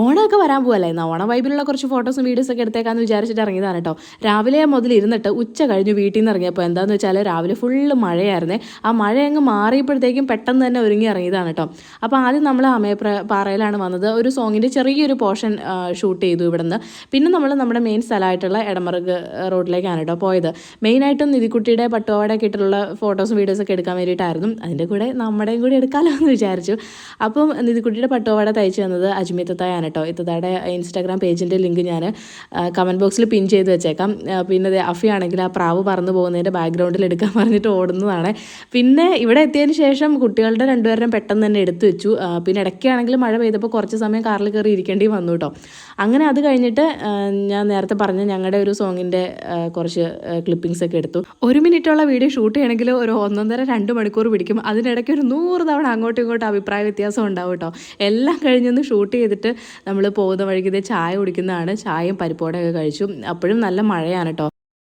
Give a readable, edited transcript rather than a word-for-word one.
ഓണമൊക്കെ വരാൻ പോകല്ലേ, എന്നാൽ ഓണ വൈബിലുള്ള കുറച്ച് ഫോട്ടോസും വീഡിയോസൊക്കെ എടുത്തേക്കാന്ന് വിചാരിച്ചിട്ട് ഇറങ്ങിയതാണ് കേട്ടോ. രാവിലെ മുതൽ ഇരുന്നിട്ട് ഉച്ച കഴിഞ്ഞ് വീട്ടിൽ നിന്ന് ഇറങ്ങിയപ്പോൾ എന്താണെന്ന് വെച്ചാൽ രാവിലെ ഫുള്ള് മഴയായിരുന്നേ. ആ മഴ അങ്ങ് മാറിയപ്പോഴത്തേക്കും പെട്ടെന്ന് തന്നെ ഒരുങ്ങി ഇറങ്ങിയതാണ് കേട്ടോ. അപ്പോൾ ആദ്യം നമ്മൾ പാറയിലാണ് വന്നത്. ഒരു സോങ്ങിൻ്റെ ചെറിയൊരു പോർഷൻ ഷൂട്ട് ചെയ്തു ഇവിടുന്ന്. പിന്നെ നമ്മൾ നമ്മുടെ മെയിൻ സ്ഥലമായിട്ടുള്ള എടമറുക് റോഡിലേക്കാണ് കേട്ടോ പോയത്. മെയിനായിട്ടും നിധിക്കുട്ടിയുടെ പട്ടുപാവാടയൊക്കെ ഇട്ടുള്ള ഫോട്ടോസും വീഡിയോസൊക്കെ എടുക്കാൻ വേണ്ടിയിട്ടായിരുന്നു. അതിൻ്റെ കൂടെ നമ്മുടെയും കൂടി എടുക്കാമല്ലോ എന്ന് വിചാരിച്ചു. അപ്പം നിധിക്കുട്ടിയുടെ പട്ടുപാവാട തയ്ച്ചു തന്നത് അജ്മിത്തത്തായാണ് കേട്ടോ. ഇത്തയുടെ ഇൻസ്റ്റാഗ്രാം പേജിൻ്റെ ലിങ്ക് ഞാൻ കമൻറ്റ് ബോക്സിൽ പിൻ ചെയ്ത് വെച്ചേക്കാം. പിന്നെ അഫിയാണെങ്കിൽ ആ പ്രാവ് പറന്നു പോകുന്നതിൻ്റെ ബാക്ക്ഗ്രൗണ്ടിൽ എടുക്കാൻ പറഞ്ഞിട്ട് ഓടുന്നതാണ്. പിന്നെ ഇവിടെ എത്തിയതിന് ശേഷം കുട്ടികളുടെ രണ്ടുപേരും പെട്ടെന്ന് തന്നെ എടുത്തു വെച്ചു. പിന്നെ ഇടയ്ക്കാണെങ്കിൽ മഴ പെയ്തപ്പോൾ കുറച്ച് സമയം കാറിൽ കയറി ഇരിക്കേണ്ടി വന്നു കേട്ടോ. അങ്ങനെ അത് കഴിഞ്ഞിട്ട് ഞാൻ നേരത്തെ പറഞ്ഞ ഞങ്ങളുടെ ഒരു സോങ്ങിൻ്റെ കുറച്ച് ക്ലിപ്പിങ്സ് ഒക്കെ എടുത്തു. 1 മിനിറ്റുള്ള വീഡിയോ ഷൂട്ട് ചെയ്യണമെങ്കിൽ ഒരു 1.5-2 മണിക്കൂർ പിടിക്കും. അതിനിടയ്ക്ക് ഒരു 100 തവണ അങ്ങോട്ടും ഇങ്ങോട്ടും അഭിപ്രായ വ്യത്യാസം ഉണ്ടാവും കേട്ടോ. എല്ലാം കഴിഞ്ഞൊന്ന് ഷൂട്ട് ചെയ്തിട്ട് നമ്മൾ പോകുന്ന വഴിക്ക് ചായ കുടിക്കുന്നതാണ്. ചായയും പരിപ്പോടൊക്കെ കഴിച്ചു. അപ്പോഴും നല്ല മഴയാണ് കേട്ടോ.